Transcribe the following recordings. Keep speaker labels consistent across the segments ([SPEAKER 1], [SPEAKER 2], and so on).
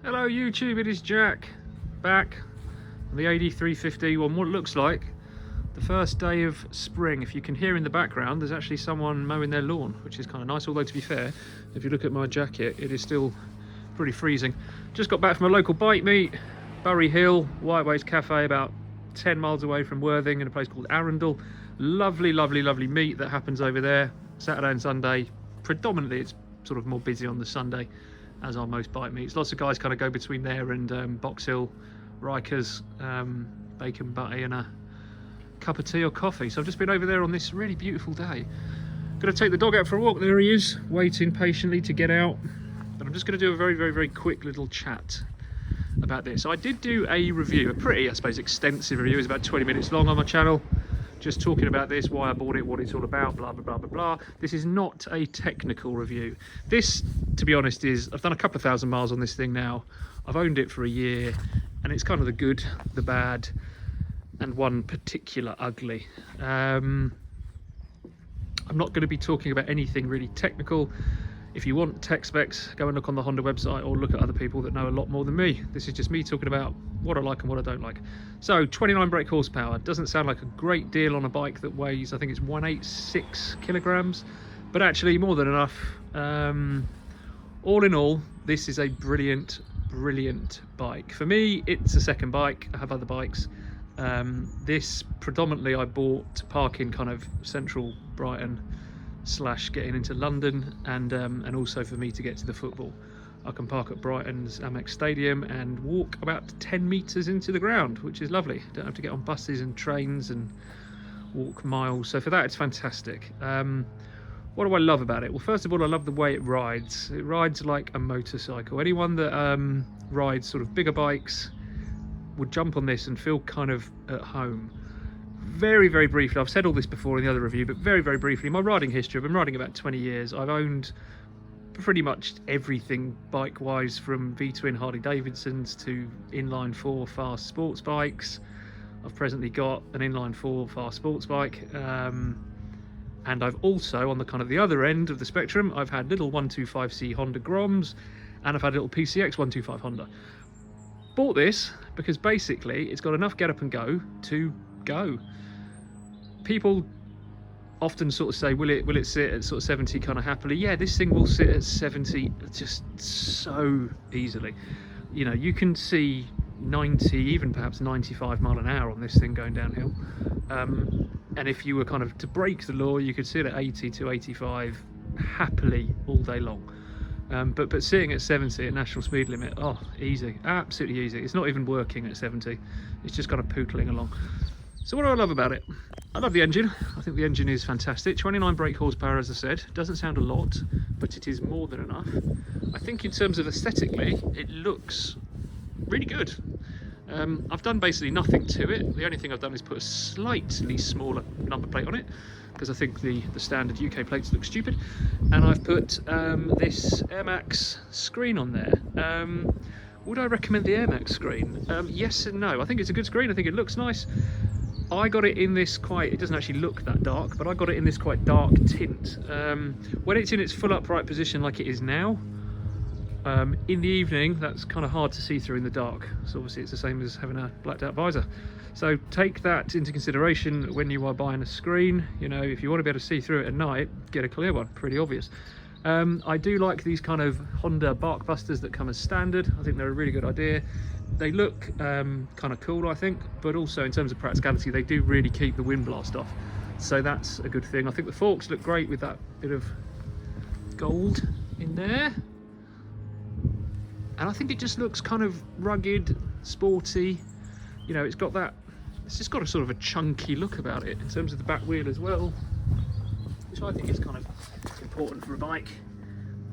[SPEAKER 1] Hello YouTube, it is Jack, back on the AD350 on what looks like the first day of spring. If you can hear in the background, there's actually someone mowing their lawn, which is kind of nice, although to be fair, if you look at my jacket, it is still pretty freezing. Just got back from a local bike meet, Bury Hill, Whiteways Cafe, about 10 miles away from Worthing in a place called Arundel. Lovely, lovely, lovely meet that happens over there, Saturday and Sunday. Predominantly it's sort of more busy on the Sunday, as are most bike meets. Lots of guys kind of go between there and Box Hill, Rikers, Bacon Butty and a cup of tea or coffee. So I've just been over there on this really beautiful day. Gonna take the dog out for a walk. There he is, waiting patiently to get out. But I'm just gonna do a very, very, very quick little chat about this. I did do a review, a pretty, I suppose, extensive review. It's about 20 minutes long on my channel, just talking about this, why I bought it, what it's all about, blah, blah, blah, blah, blah. This is not a technical review. This, to be honest, is, I've done a couple of thousand miles on this thing now. I've owned it for a year, and it's kind of the good, the bad, and one particular ugly. I'm not going to be talking about anything really technical. If you want tech specs, go and look on the Honda website or look at other people that know a lot more than me. This is just me talking about what I like and what I don't like. So 29 brake horsepower doesn't sound like a great deal on a bike that weighs, I think it's 186 kilograms, but actually more than enough. All in all, this is a brilliant, brilliant bike. For me, it's a second bike. I have other bikes. This predominantly I bought to park in kind of central Brighton / getting into London, and also for me to get to the football. I can park at Brighton's Amex Stadium and walk about 10 metres into the ground, which is lovely. Don't have to get on buses and trains and walk miles. So for that, it's fantastic. What do I love about it? Well, first of all, I love the way it rides. It rides like a motorcycle. Anyone that rides sort of bigger bikes would jump on this and feel kind of at home. Very, very briefly, I've said all this before in the other review, but very, very briefly, my riding history, I've been riding about 20 years. I've owned pretty much everything bike-wise, from V-twin Harley Davidsons to inline 4 fast sports bikes. I've presently got an inline 4 fast sports bike, and I've also, on the kind of the other end of the spectrum, I've had little 125C Honda Groms, and I've had a little PCX 125 Honda. Bought this because basically it's got enough get up and go to go. People often sort of say, will it sit at sort of 70 kind of happily? Yeah, this thing will sit at 70 just so easily. You know, you can see 90, even perhaps 95 mile an hour on this thing going downhill. And if you were kind of to break the law, you could sit at 80 to 85 happily all day long. But sitting at 70 at national speed limit, oh, easy, absolutely easy. It's not even working at 70. It's just kind of pootling along. So what do I love about it? I love the engine. I think the engine is fantastic. 29 brake horsepower, as I said. Doesn't sound a lot, but it is more than enough. I think in terms of aesthetically, it looks really good. I've done basically nothing to it. The only thing I've done is put a slightly smaller number plate on it, because I think the standard UK plates look stupid. And I've put this Air Max screen on there. Would I recommend the Air Max screen? Yes and no. I think it's a good screen. I think it looks nice. I got it in this quite, it doesn't actually look that dark, but I got it in this quite dark tint. When it's in its full upright position like it is now, in the evening, that's kind of hard to see through in the dark. So obviously it's the same as having a blacked out visor. So take that into consideration when you are buying a screen. You know, if you want to be able to see through it at night, get a clear one, pretty obvious. I do like these kind of Honda bark busters that come as standard. I think they're a really good idea. They look kind of cool, I think, but also in terms of practicality, they do really keep the wind blast off. So that's a good thing. I think the forks look great with that bit of gold in there. And I think it just looks kind of rugged, sporty. You know, it's got that, it's just got a sort of a chunky look about it in terms of the back wheel as well, which I think is kind of important for a bike.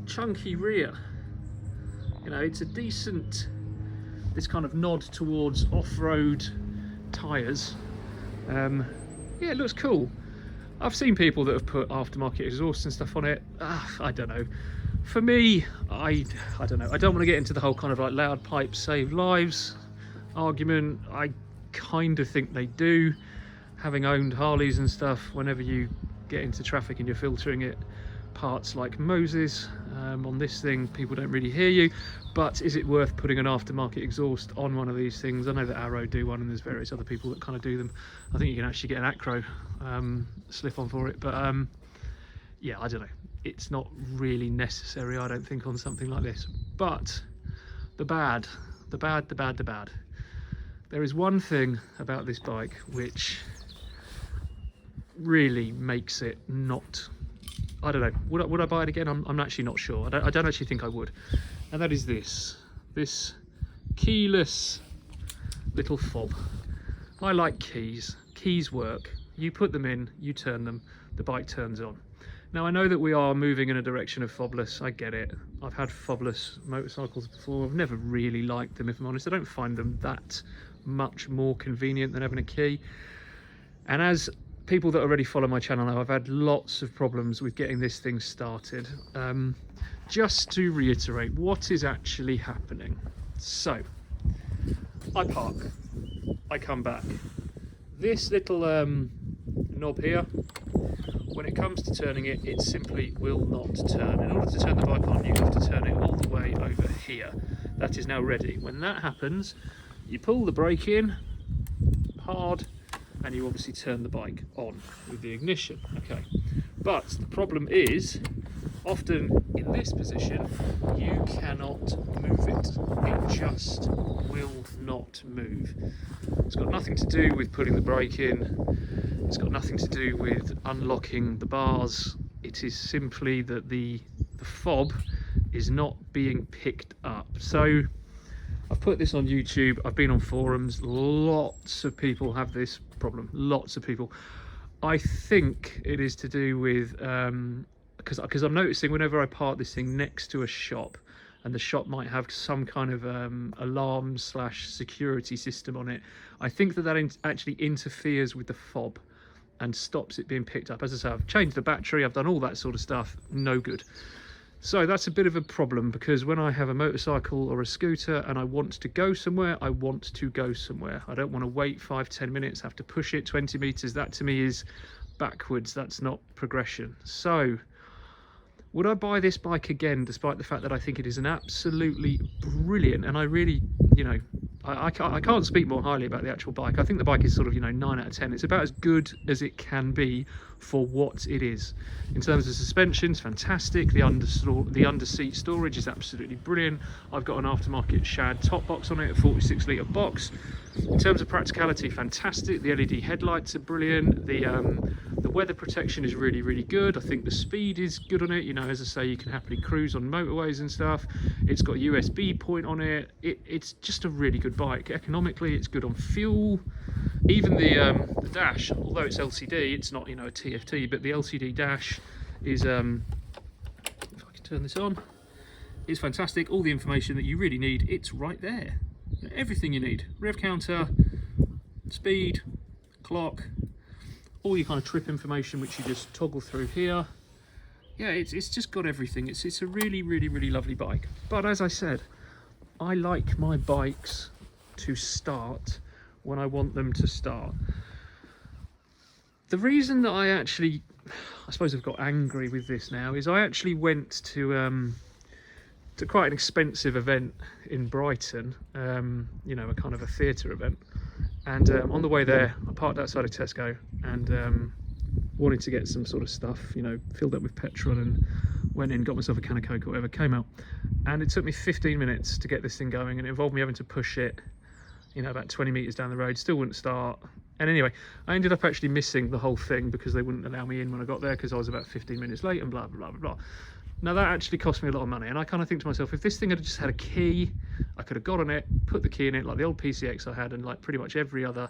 [SPEAKER 1] Chunky rear. You know, it's a decent, this kind of nod towards off-road tyres. Yeah, it looks cool. I've seen people that have put aftermarket exhaust and stuff on it. I don't know. For me, I don't know. I don't want to get into the whole kind of like loud pipes save lives argument. I kind of think they do. Having owned Harleys and stuff, whenever you get into traffic and you're filtering it parts like Moses. On this thing, people don't really hear you, but is it worth putting an aftermarket exhaust on one of these things? I know that Arrow do one, and there's various other people that kind of do them. I think you can actually get an Acro slip on for it, but yeah, I don't know. It's not really necessary, I don't think, on something like this. But the bad. There is one thing about this bike which really makes it not, I don't know, would I buy it again? I'm actually not sure. I don't actually think I would. And that is this keyless little fob. I like keys. Keys work. You put them in, you turn them, the bike turns on. Now, I know that we are moving in a direction of fobless. I get it. I've had fobless motorcycles before. I've never really liked them, if I'm honest. I don't find them that much more convenient than having a key. And as people that already follow my channel know, I've had lots of problems with getting this thing started. Just to reiterate, what is actually happening? So, I park. I come back. This little knob here, when it comes to turning it, it simply will not turn. In order to turn the bike on, you have to turn it all the way over here. That is now ready. When that happens, you pull the brake in hard, and you obviously turn the bike on with the ignition. Okay, but the problem is, often in this position, you cannot move it. It just will not move. It's got nothing to do with putting the brake in. It's got nothing to do with unlocking the bars. It is simply that the fob is not being picked up. So I've put this on YouTube. I've been on forums. Lots of people have this problem. Lots of people. I think it is to do with because I'm noticing whenever I park this thing next to a shop, and the shop might have some kind of alarm / security system on it, I think that actually interferes with the fob and stops it being picked up. As I say, I've changed the battery, I've done all that sort of stuff, no good. So that's a bit of a problem, because when I have a motorcycle or a scooter and I want to go somewhere, I want to go somewhere. I don't want to wait 5-10 minutes, have to push it 20 meters. That to me is backwards, that's not progression. So would I buy this bike again, despite the fact that I think it is an absolutely brilliant, and I really, you know, I can't speak more highly about the actual bike. I think the bike is sort of, you know, 9 out of 10. It's about as good as it can be for what it is. In terms of suspension, it's fantastic. The under-seat storage is absolutely brilliant. I've got an aftermarket shad top box on it, a 46-litre box. In terms of practicality, fantastic. The LED headlights are brilliant. The weather protection is really, really good. I think the speed is good on it. You know, as I say, you can happily cruise on motorways and stuff. It's got a USB point on it. It's just a really good bike. Economically, it's good on fuel. Even the dash, although it's LCD, it's not, you know, a TFT, but the LCD dash is, if I can turn this on, is fantastic. All the information that you really need, it's right there. Everything you need. Rev counter, speed, clock, all your kind of trip information, which you just toggle through here. Yeah, it's just got everything. It's a really, really, really lovely bike. But as I said, I like my bikes to start when I want them to start. The reason that I suppose I've got angry with this now, is I actually went to quite an expensive event in Brighton, you know, a kind of a theatre event, and on the way there I parked outside of Tesco and wanted to get some sort of stuff, you know, filled up with petrol, and went in, got myself a can of Coke or whatever, came out, and it took me 15 minutes to get this thing going, and it involved me having to push it, you know, about 20 meters down the road. Still wouldn't start. And anyway, I ended up actually missing the whole thing because they wouldn't allow me in when I got there, because I was about 15 minutes late and blah, blah, blah, blah. Now that actually cost me a lot of money, and I kind of think to myself, if this thing had just had a key, I could have got on it, put the key in it, like the old PCX I had, and like pretty much every other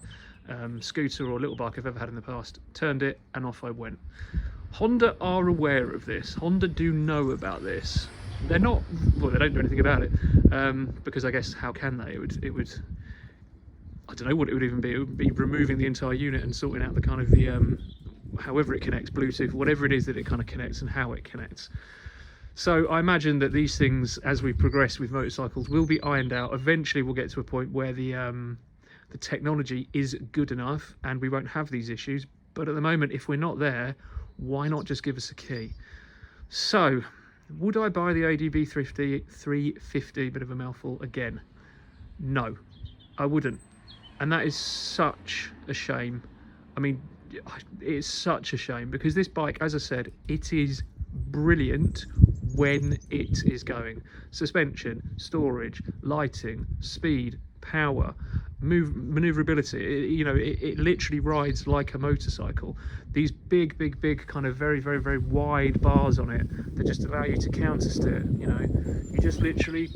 [SPEAKER 1] scooter or little bike I've ever had in the past, turned it and off I went. Honda are aware of this. Honda do know about this. They're not, well, they don't do anything about it, because I guess how can they? It would, I don't know what it would even be. It would be removing the entire unit and sorting out the kind of the, however it connects, Bluetooth, whatever it is that it kind of connects and how it connects. So I imagine that these things, as we progress with motorcycles, will be ironed out. Eventually we'll get to a point where the technology is good enough and we won't have these issues. But at the moment, if we're not there, why not just give us a key? So, would I buy the ADV350, bit of a mouthful again? No, I wouldn't. And that is such a shame. I mean, it's such a shame, because this bike, as I said, it is brilliant when it is going. Suspension, storage, lighting, speed, power, maneuverability. It literally rides like a motorcycle. These big kind of very wide bars on it that just allow you to counter steer. You just literally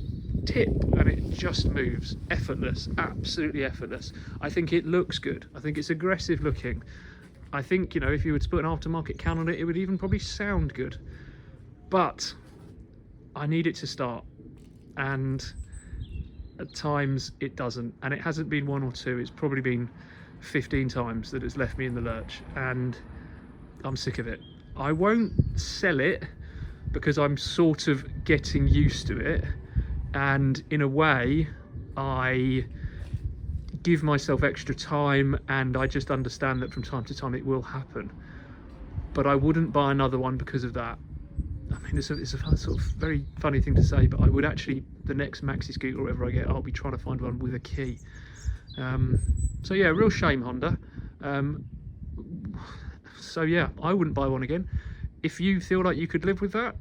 [SPEAKER 1] tip and it just moves. Effortless, absolutely effortless. I think it looks good. I think it's aggressive looking. I think, if you were to put an aftermarket can on it, it would even probably sound good. But I need it to start, and at times it doesn't. And it hasn't been one or two, it's probably been 15 times that it's left me in the lurch, and I'm sick of it. I won't sell it because I'm sort of getting used to it, and in a way I give myself extra time, and I just understand that from time to time it will happen. But I wouldn't buy another one because of that. I mean, it's a sort of very funny thing to say, but I would actually, the next maxi scooter or whatever I get, I'll be trying to find one with a key. So yeah, real shame, Honda. So yeah, I wouldn't buy one again. If you feel like you could live with that,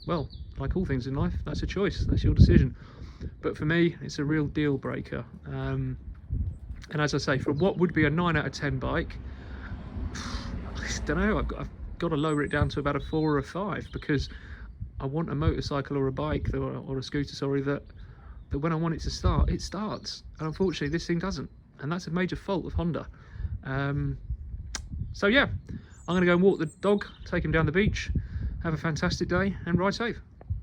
[SPEAKER 1] well, like all things in life, that's a choice, that's your decision. But for me, it's a real deal breaker. And as I say, for what would be a 9 out of 10 bike, I don't know, I've got to lower it down to about a 4 or a 5, because I want a motorcycle or a bike or a scooter, sorry, that when I want it to start, it starts. And unfortunately, this thing doesn't. And that's a major fault of Honda. So yeah, I'm going to go and walk the dog, take him down the beach, have a fantastic day, and ride safe.